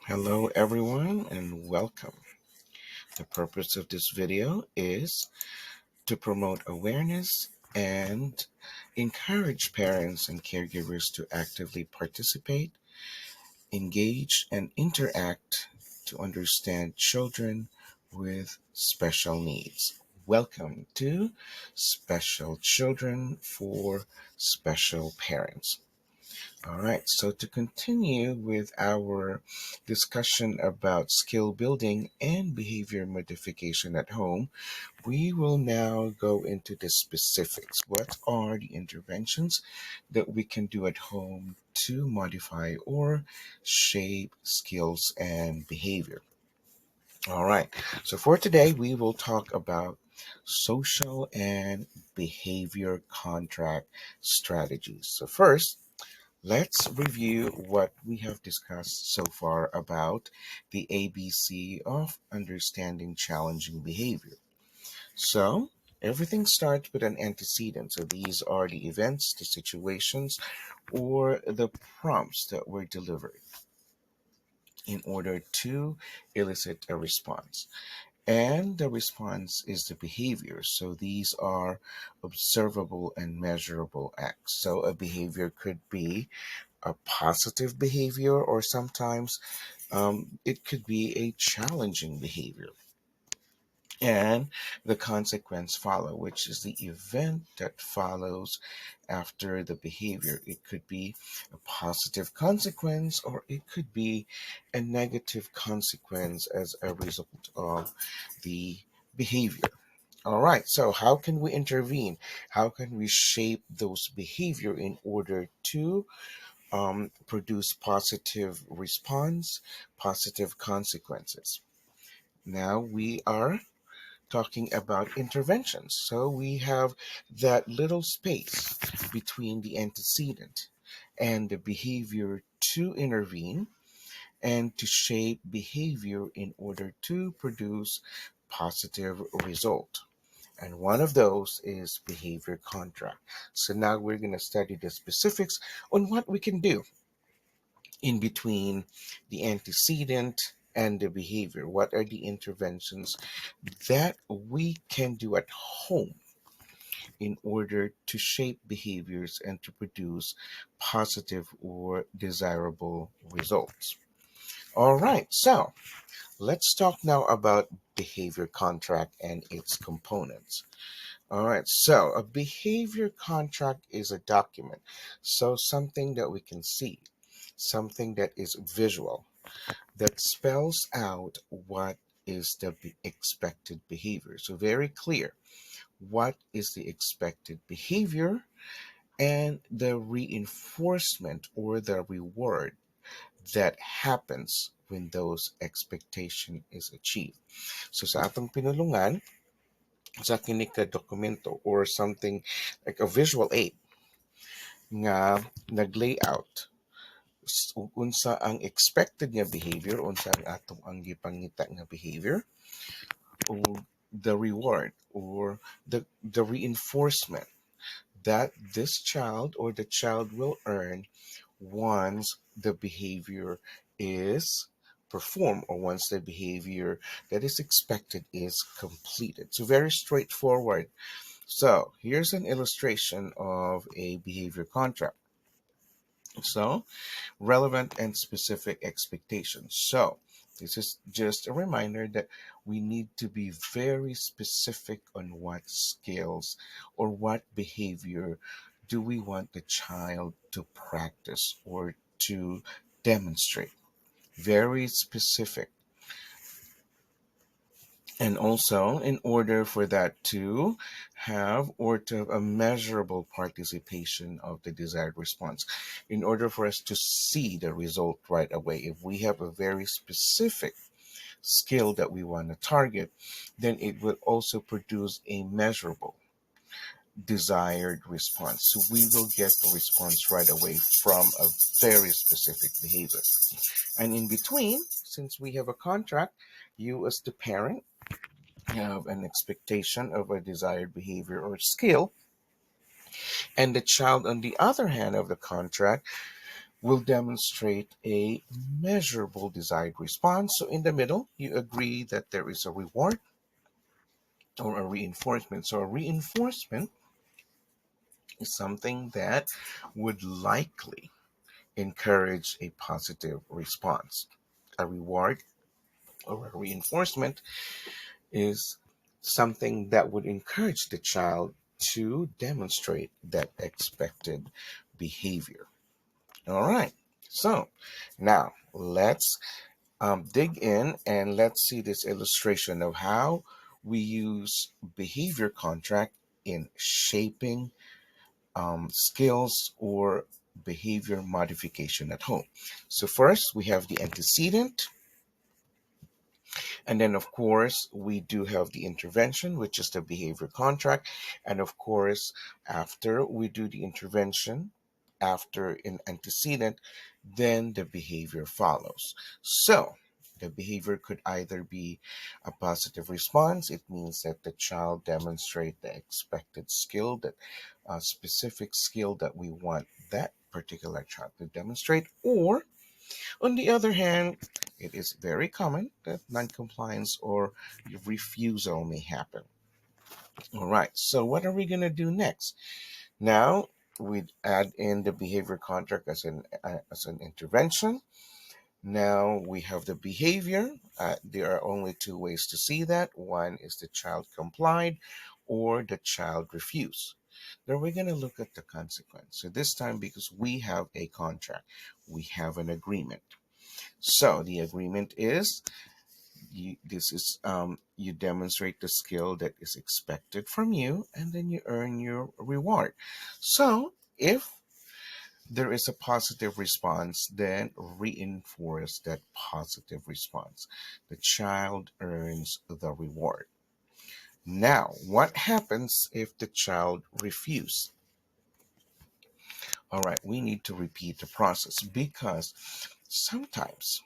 Hello everyone and welcome. The purpose of this video is to promote awareness and encourage parents and caregivers to actively participate, engage, and interact to understand children with special needs. Welcome to Special Children for Special Parents. All right, so to continue with our discussion about skill building and behavior modification at home, we will now go into the specifics. What are the interventions that we can do at home to modify or shape skills and behavior? All right, so for today, we will talk about social and behavior contract strategies. So, first, let's review what we have discussed so far about the ABC of understanding challenging behavior. So, everything starts with an antecedent. So, these are the events, the situations, or the prompts that were delivered in order to elicit a response. And the response is the behavior. So, these are observable and measurable acts. So, a behavior could be a positive behavior, or sometimes it could be a challenging behavior. And the consequence follow, which is the event that follows after the behavior. It could be a positive consequence, or it could be a negative consequence as a result of the behavior. All right, so how can we intervene? How can we shape those behavior in order to produce positive response, positive consequences? Now we are talking about interventions. So we have that little space between the antecedent and the behavior to intervene and to shape behavior in order to produce positive result. And one of those is behavior contract. So now we're going to study the specifics on what we can do in between the antecedent and the behavior. What are the interventions that we can do at home in order to shape behaviors and to produce positive or desirable results? All right, so let's talk now about behavior contract and its components. All right, so a behavior contract is a document, so something that we can see, something that is visual, that spells out what is the expected behavior. So, very clear what is the expected behavior and the reinforcement or the reward that happens when those expectation is achieved. So sa atong pinulungan, sa kini ka dokumento or something like a visual aid nga nag-layout unsa ang expected nga behavior, unsa ang atong ang gipangita nga behavior, or the reward or the reinforcement that this child or the child will earn once the behavior is performed, or once the behavior that is expected is completed. So very straightforward. So here's an illustration of a behavior contract. So relevant and specific expectations. So, this is just a reminder that we need to be very specific on what skills or what behavior do we want the child to practice or to demonstrate. Very specific. And also, in order for that to have or to have a measurable participation of the desired response, in order for us to see the result right away, if we have a very specific skill that we want to target, then it will also produce a measurable desired response. So we will get the response right away from a very specific behavior. And in between, since we have a contract, you as the parent have an expectation of a desired behavior or skill, and the child, on the other hand of the contract, will demonstrate a measurable desired response. So in the middle, you agree that there is a reward or a reinforcement. So a reinforcement is something that would likely encourage a positive response. A reward or a reinforcement is something that would encourage the child to demonstrate that expected behavior. All right. So now let's dig in and let's see this illustration of how we use behavior contract in shaping skills or behavior modification at home. So first we have the antecedent, and then of course we do have the intervention, which is the behavior contract. And of course, after we do the intervention, after an antecedent, then the behavior follows. So the behavior could either be a positive response. It means that the child demonstrate the expected skill, that specific skill that we want that particular child to demonstrate. Or on the other hand, it is very common that noncompliance or refusal may happen. All right, so what are we going to do next? Now, we add in the behavior contract as an intervention. Now we have the behavior. There are only two ways to see that. One is the child complied or the child refused. Then we're going to look at the consequence. So this time, because we have a contract, we have an agreement. So the agreement is you demonstrate the skill that is expected from you, and then you earn your reward. So if there is a positive response, then reinforce that positive response. The child earns the reward. Now, what happens if the child refuses? All right, we need to repeat the process because sometimes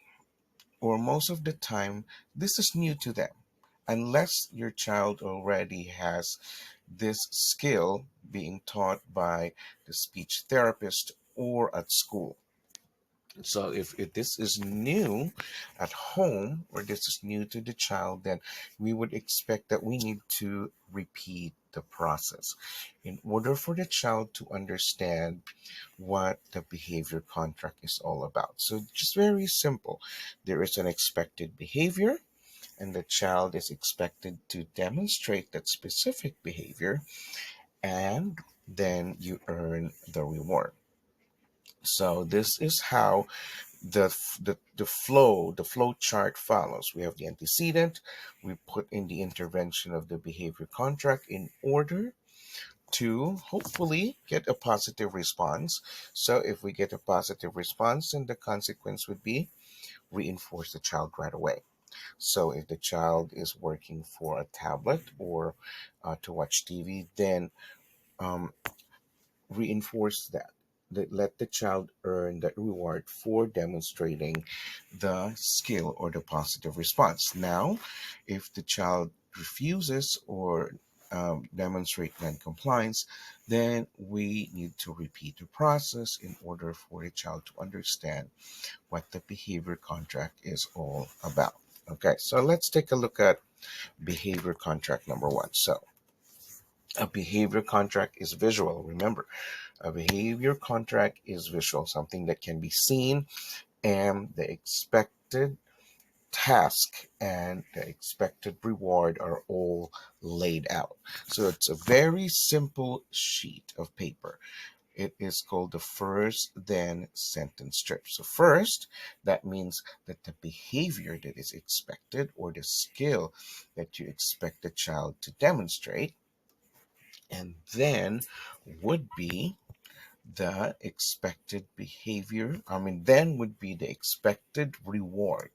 or most of the time, this is new to them. Unless your child already has this skill being taught by the speech therapist or at school. So if this is new at home or this is new to the child, then we would expect that we need to repeat the process in order for the child to understand what the behavior contract is all about. So just very simple. There is an expected behavior and the child is expected to demonstrate that specific behavior, and then you earn the reward. So this is how the flow chart follows. We have the antecedent. We put in the intervention of the behavior contract in order to hopefully get a positive response. So if we get a positive response, then the consequence would be reinforce the child right away. So if the child is working for a tablet or to watch TV, then um, reinforce that. Let the child earn that reward for demonstrating the skill or the positive response. Now, if the child refuses or demonstrate non-compliance, then we need to repeat the process in order for the child to understand what the behavior contract is all about. Okay, so let's take a look at behavior contract number one. So a behavior contract is visual. Remember, a behavior contract is visual, something that can be seen, and the expected task and the expected reward are all laid out. So it's a very simple sheet of paper. It is called the first then sentence strip. So first, that means that the behavior that is expected or the skill that you expect the child to demonstrate, and then would be the expected behavior. Then would be the expected reward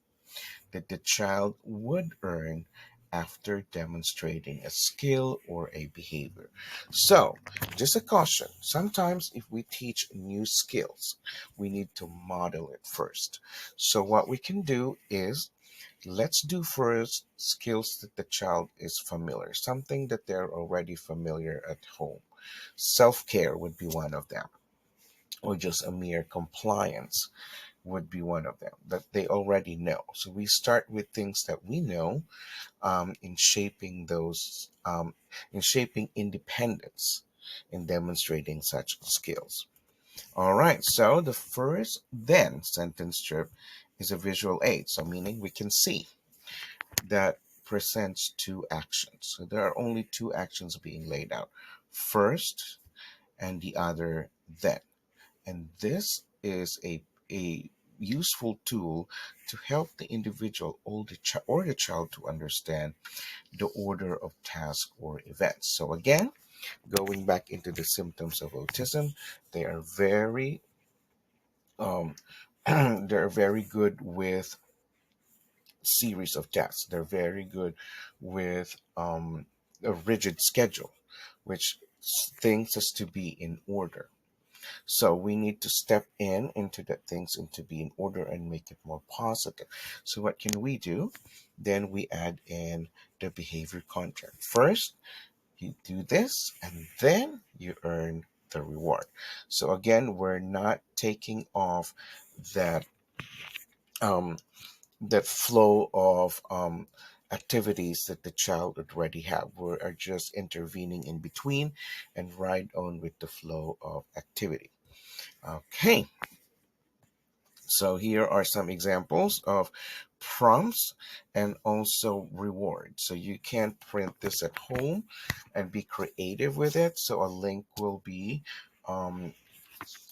that the child would earn after demonstrating a skill or a behavior. So, just a caution, sometimes if we teach new skills, we need to model it first. So, what we can do is let's do first skills that the child is familiar, something that they're already familiar at home. Self care would be one of them. or just a mere compliance would be one of them that they already know. So we start with things that we know, in shaping in shaping independence, in demonstrating such skills. All right, so the first then sentence strip is a visual aid, so meaning we can see that presents two actions. So there are only two actions being laid out, first and the other then. And this is a useful tool to help the individual or the child to understand the order of tasks or events. So again, going back into the symptoms of autism, they are very um, they're very good with series of tasks. They're very good with a rigid schedule, which things has to be in order. So we need to step into that things and to be in order and make it more positive. So what can we do? Then we add in the behavior contract. First, you do this and then you earn the reward. So again, we're not taking off that um, that flow of activities that the child would already have. We are just intervening in between and right on with the flow of activity. Okay, so here are some examples of prompts and also rewards. So you can print this at home and be creative with it. So a link will be um,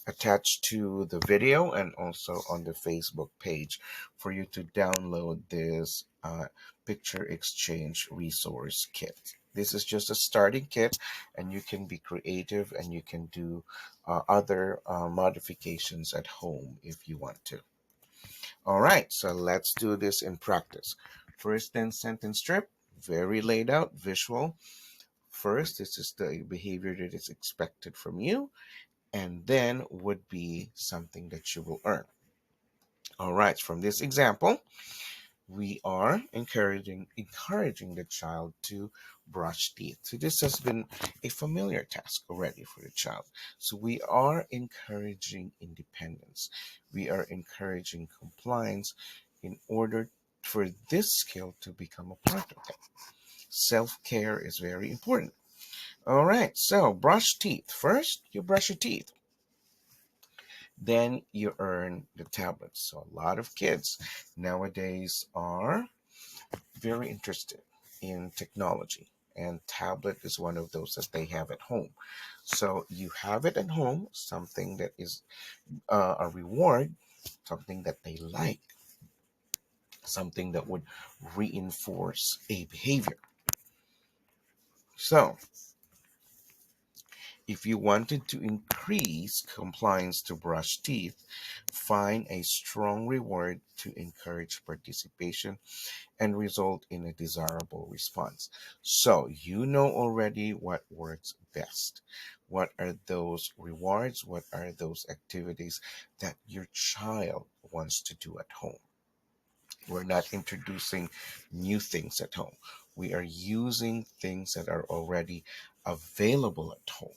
attached to the video and also on the Facebook page for you to download this picture exchange resource kit. This is just a starting kit, and you can be creative and you can do other modifications at home if you want to. All right, so let's do this in practice. First, then sentence strip, very laid out, visual. First, this is the behavior that is expected from you, and then would be something that you will earn. All right, from this example, we are encouraging the child to brush teeth. So this has been a familiar task already for the child. So we are encouraging independence. We are encouraging compliance in order for this skill to become a part of them. Self-care is very important. All right, so brush teeth. First, you brush your teeth. Then you earn the tablets. So a lot of kids nowadays are very interested in technology, and tablet is one of those that they have at home. So you have it at home, something that is a reward, something that they like, something that would reinforce a behavior. So if you wanted to increase compliance to brush teeth, find a strong reward to encourage participation and result in a desirable response. So you know already what works best. What are those rewards? What are those activities that your child wants to do at home? We're not introducing new things at home. We are using things that are already available at home.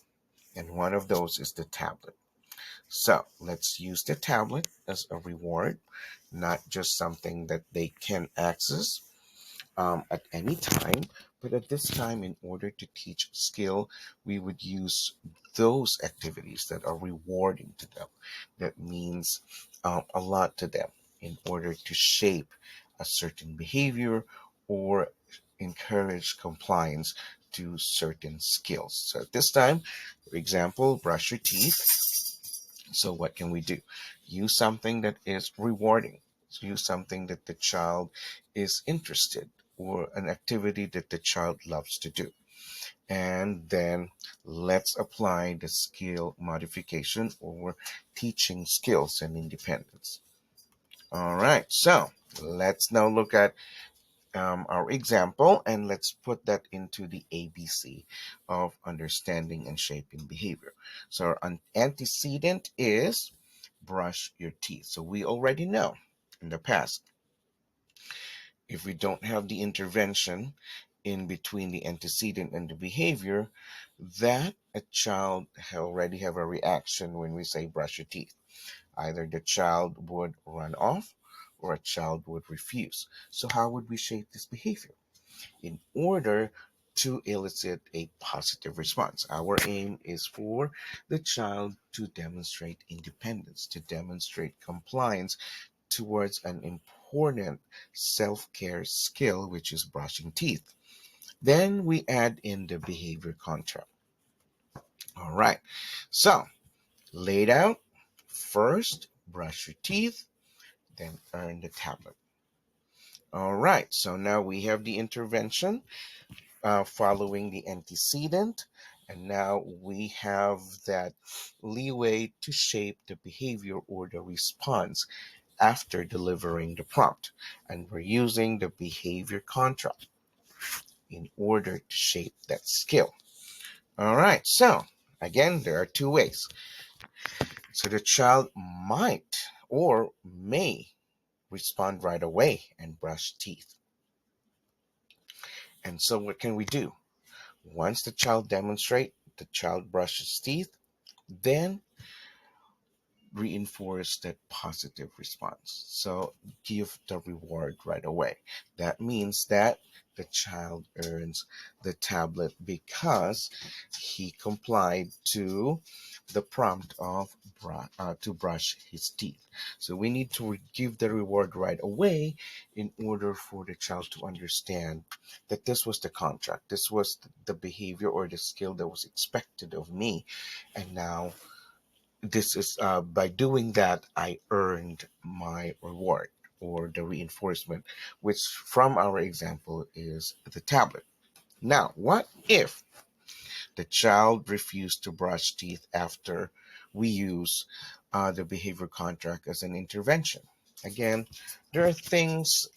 And one of those is the tablet. So let's use the tablet as a reward, not just something that they can access at any time, but at this time, in order to teach skill, we would use those activities that are rewarding to them. That means a lot to them in order to shape a certain behavior or encourage compliance to certain skills. So at this time, for example, brush your teeth. So what can we do? Use something that is rewarding. Use something that the child is interested or an activity that the child loves to do. And then let's apply the skill modification or teaching skills and independence. All right, so let's now look at our example, and let's put that into the ABC of understanding and shaping behavior. So our antecedent is brush your teeth. So we already know in the past, if we don't have the intervention in between the antecedent and the behavior, that a child already have a reaction when we say brush your teeth. Either the child would run off or a child would refuse. So how would we shape this behavior? In order to elicit a positive response. Our aim is for the child to demonstrate independence, to demonstrate compliance towards an important self-care skill, which is brushing teeth. Then we add in the behavior contract. All right. So, laid out, first, brush your teeth, then earn the tablet. All right. So now we have the intervention following the antecedent. And now we have that leeway to shape the behavior or the response after delivering the prompt. And we're using the behavior contract in order to shape that skill. All right, so again, there are two ways. So the child might or may respond right away and brush teeth. And so what can we do? Once the child demonstrates, the child brushes teeth, then reinforce that positive response. So give the reward right away. That means that the child earns the tablet because he complied to the prompt of to brush his teeth. So we need to give the reward right away in order for the child to understand that this was the contract, this was the behavior or the skill that was expected of me, and now this is by doing that I earned my reward or the reinforcement, which from our example is the tablet. Now what if the child refused to brush teeth after we use the behavior contract as an intervention? Again, there are things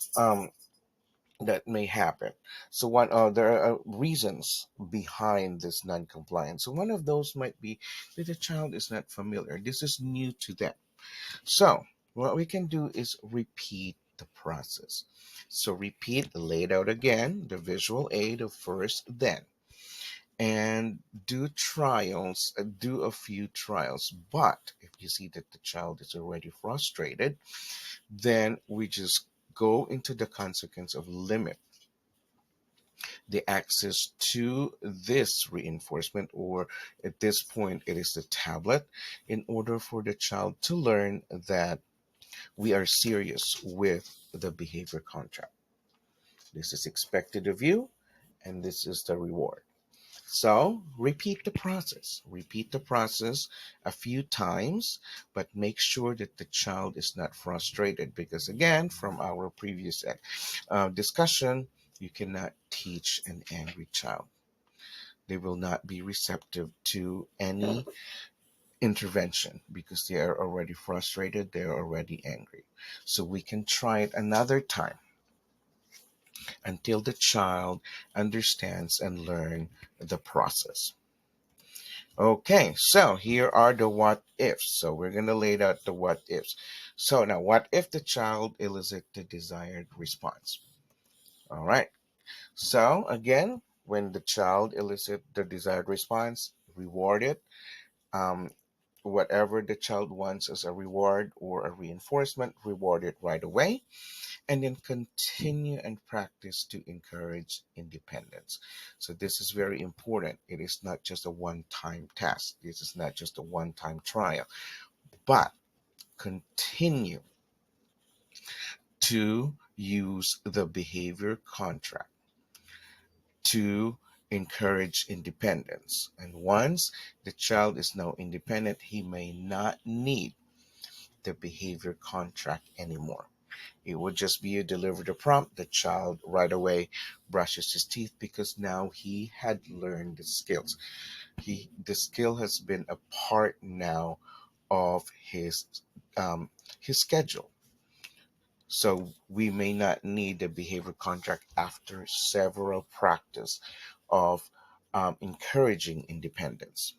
that may happen. So there are reasons behind this non-compliance. So one of those might be that the child is not familiar. This is new to them. So what we can do is repeat the process. So repeat, laid out again, the visual aid of first, then. And do trials, do a few trials. But if you see that the child is already frustrated, then we just go into the consequence of limit the access to this reinforcement, or at this point it is the tablet, in order for the child to learn that we are serious with the behavior contract. This is expected of you, and this is the reward. So repeat the process. Repeat the process a few times, but make sure that the child is not frustrated, because again, from our previous discussion, you cannot teach an angry child. They will not be receptive to any intervention because they are already frustrated, they are already angry. So we can try it another time until the child understands and learn the process. Okay, so here are the what ifs. So we're going to lay out the what ifs. So now, what if the child elicits the desired response? All right. So again, when the child elicits the desired response, reward it. Um, Whatever the child wants as a reward or a reinforcement, reward it right away, and then continue and practice to encourage independence. So this is very important. It is not just a one-time task. This is not just a one-time trial, but continue to use the behavior contract to encourage independence. And once the child is now independent, he may not need the behavior contract anymore. It would just be you deliver the prompt, the child right away brushes his teeth because now he had learned the skills. The skill has been a part now of his schedule. So we may not need the behavior contract after several practice of encouraging independence.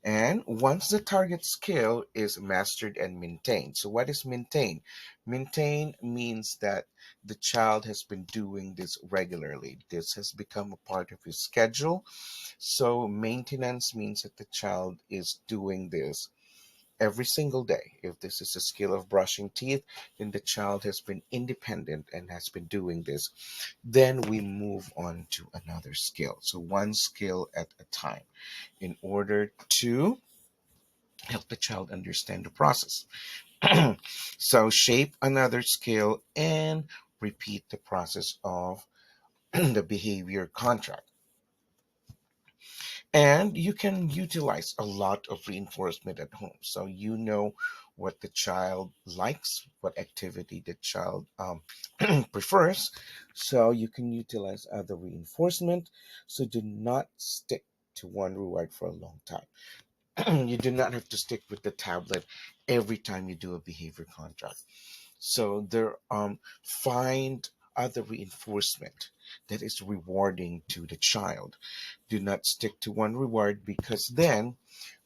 And once the target skill is mastered and maintained. So what is maintain? Maintain means that the child has been doing this regularly. This has become a part of his schedule. So maintenance means that the child is doing this every single day. If this is a skill of brushing teeth, then the child has been independent and has been doing this. Then we move on to another skill. So one skill at a time in order to help the child understand the process. So shape another skill and repeat the process of the behavior contract. And you can utilize a lot of reinforcement at home. So you know what the child likes, what activity the child prefers. So you can utilize other reinforcement. So do not stick to one reward for a long time. You do not have to stick with the tablet every time you do a behavior contract. So there find other reinforcement that is rewarding to the child. Do not stick to one reward, because then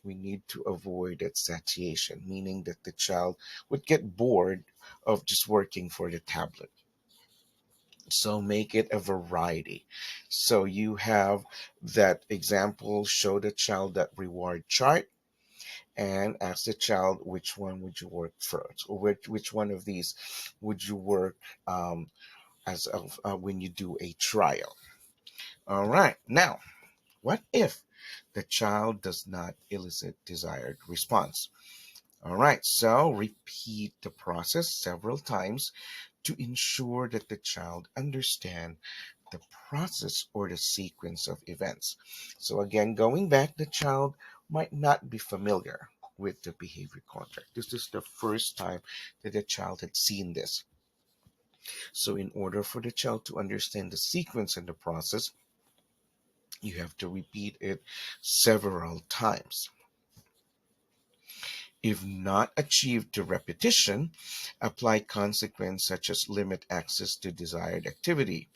we need to avoid that satiation, meaning that the child would get bored of just working for the tablet. So make it a variety. So you have that example, show the child that reward chart and ask the child which one would you work first, or which one of these would you work as of when you do a trial. All right. Now, what if the child does not elicit desired response? All right. So repeat the process several times to ensure that the child understand the process or the sequence of events. So again, going back, the child might not be familiar with the behavior contract. This is the first time that the child had seen this. So in order for the child to understand the sequence and the process, you have to repeat it several times. If not achieved to repetition, apply consequence such as limit access to desired activity,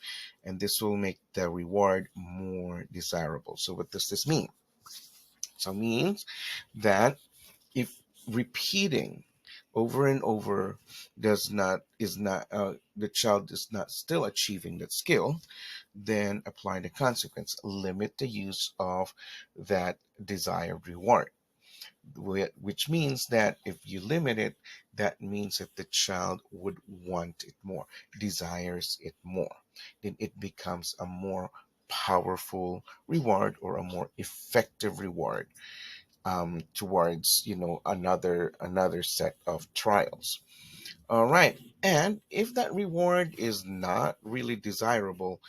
and this will make the reward more desirable. So what does this mean? So it means that if repeating over and over does not is not the child is not still achieving that skill, then apply the consequence. Limit the use of that desired reward, which means that if you limit it, that means that the child would want it more, desires it more. Then it becomes a more powerful reward or a more effective reward towards another set of trials. All right. And if that reward is not really desirable,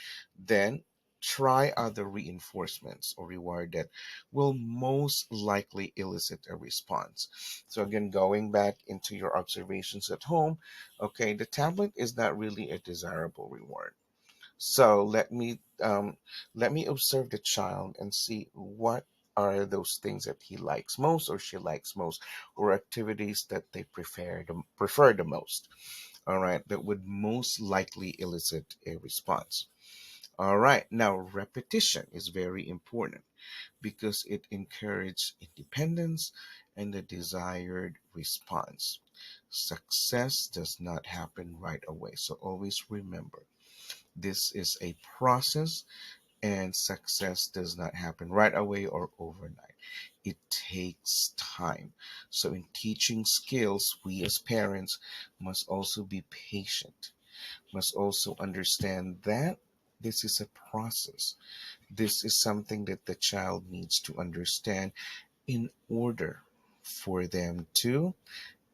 then try other reinforcements or reward that will most likely elicit a response. So again, going back into your observations at home, okay, the tablet is not really a desirable reward. So let me observe the child and see what are those things that he likes most or she likes most, or activities that they prefer the most. All right, that would most likely elicit a response. All right, now repetition is very important because it encourages independence and the desired response. Success does not happen right away, so always remember this is a process, and success does not happen right away or overnight. It takes time. So, in teaching skills, we as parents must also be patient, must also understand that this is a process. This is something that the child needs to understand in order for them to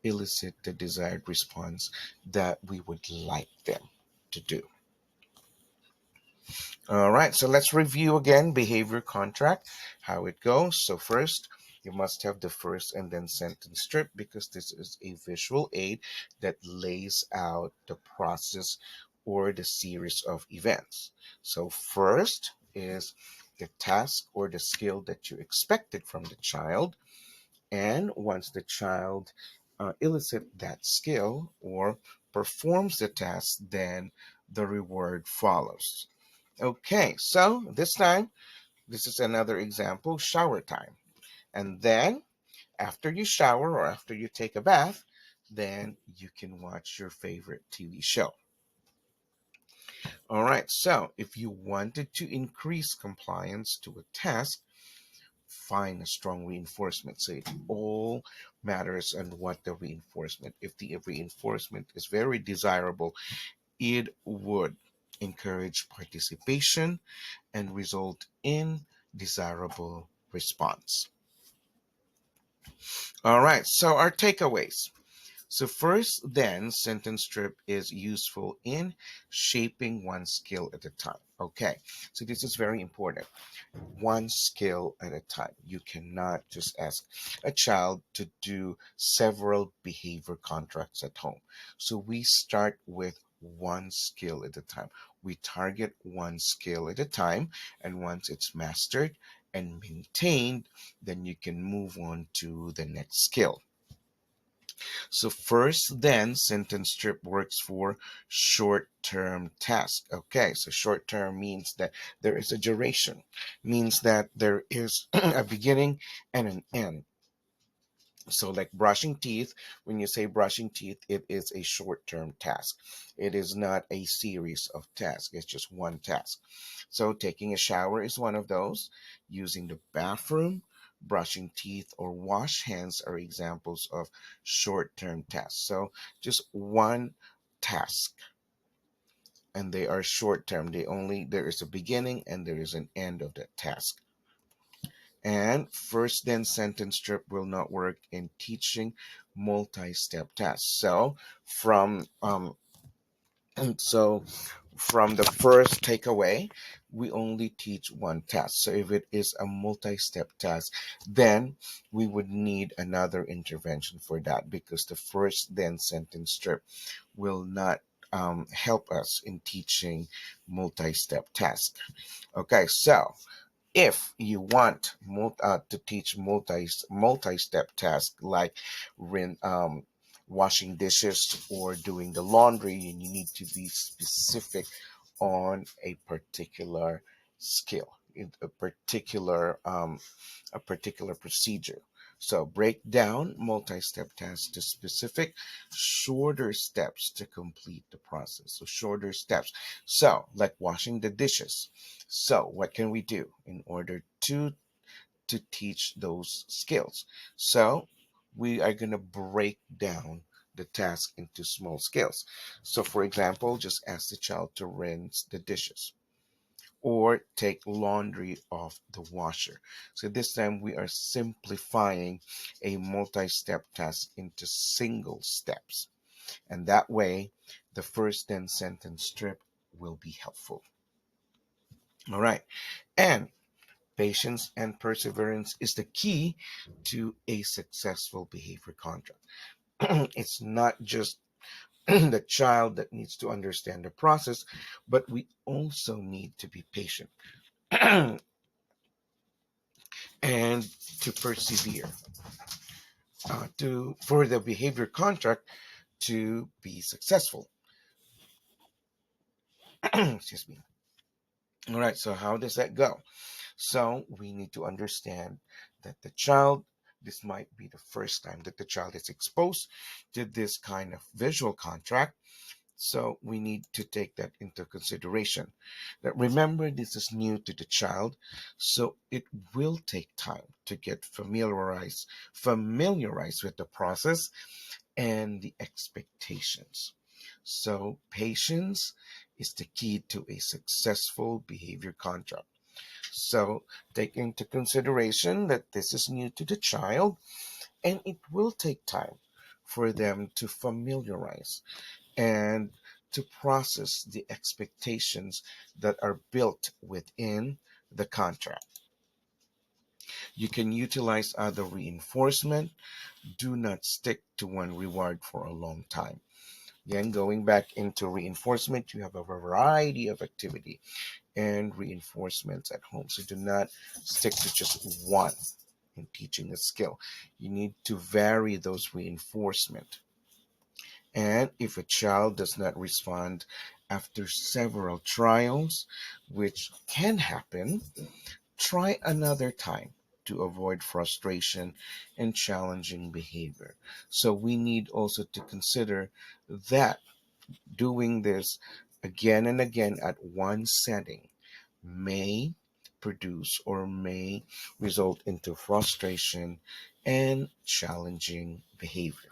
elicit the desired response that we would like them to do. All right, so let's review again behavior contract, how it goes. So first, you must have the first and then sentence strip because this is a visual aid that lays out the process or the series of events. So first is the task or the skill that you expected from the child. And once the child elicits that skill or performs the task, then the reward follows. Okay, so this time, this is another example, shower time. And then after you shower or after you take a bath, then you can watch your favorite TV show. All right, so if you wanted to increase compliance to a task, find a strong reinforcement. So it all matters on what the reinforcement. If the reinforcement is very desirable, it would encourage participation and result in desirable response. All right, so our takeaways. So first, then, sentence strip is useful in shaping one skill at a time. Okay, so this is very important. One skill at a time. You cannot just ask a child to do several behavior contracts at home. So we start with one skill at a time. We target one skill at a time, and once it's mastered and maintained, then you can move on to the next skill. So first, then, sentence strip works for short-term task. Okay, so short-term means that there is a duration, means that there is a beginning and an end. So like brushing teeth, when you say brushing teeth, it is a short-term task. It is not a series of tasks. It's just one task. So taking a shower is one of those. Using the bathroom, brushing teeth, or wash hands are examples of short-term tasks. So just one task, and they are short-term. There is a beginning and there is an end of that task. And first then sentence strip will not work in teaching multi-step tasks. So from the first takeaway, we only teach one task. So if it is a multi-step task, then we would need another intervention for that, because the first then sentence strip will not help us in teaching multi-step tasks. Okay, so if you want to teach multi-step tasks like washing dishes or doing the laundry, and you need to be specific on a particular skill, a particular procedure. So break down multi-step tasks to specific shorter steps to complete the process. So shorter steps. So like washing the dishes. So what can we do in order to teach those skills? So we are going to break down the task into small skills. So for example, just ask the child to rinse the dishes or take laundry off the washer. So this time we are simplifying a multi-step task into single steps. And that way, the first then sentence strip will be helpful. All right. And patience and perseverance is the key to a successful behavior contract. It's not just the child that needs to understand the process, but we also need to be patient and to persevere to for the behavior contract to be successful. Excuse me. All right, so how does that go? So we need to understand that this might be the first time that the child is exposed to this kind of visual contract. So we need to take that into consideration. That remember, this is new to the child, so it will take time to get familiarized with the process and the expectations. So patience is the key to a successful behavior contract. So take into consideration that this is new to the child and it will take time for them to familiarize and to process the expectations that are built within the contract. You can utilize other reinforcement. Do not stick to one reward for a long time. Again, going back into reinforcement, you have a variety of activity and reinforcements at home. So do not stick to just one in teaching a skill. You need to vary those reinforcement. And if a child does not respond after several trials, which can happen, try another time to avoid frustration and challenging behavior. So we need also to consider that doing this again and again at one setting may produce or may result into frustration and challenging behavior.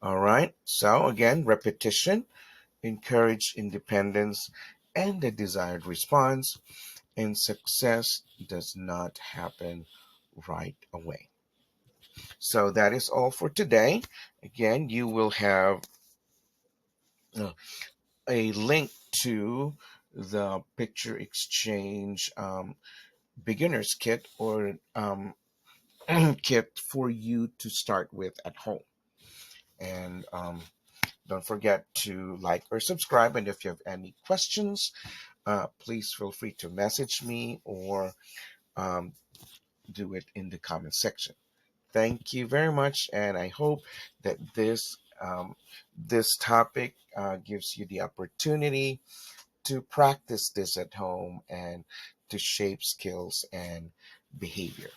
All right. So again, repetition encourage independence and the desired response, and success does not happen right away. So that is all for today. Again, you will have uh, a link to the picture exchange beginner's kit or kit for you to start with at home. And don't forget to like or subscribe. And if you have any questions, please feel free to message me or um, do it in the comment section. Thank you very much, and I hope that this topic gives you the opportunity to practice this at home and to shape skills and behavior.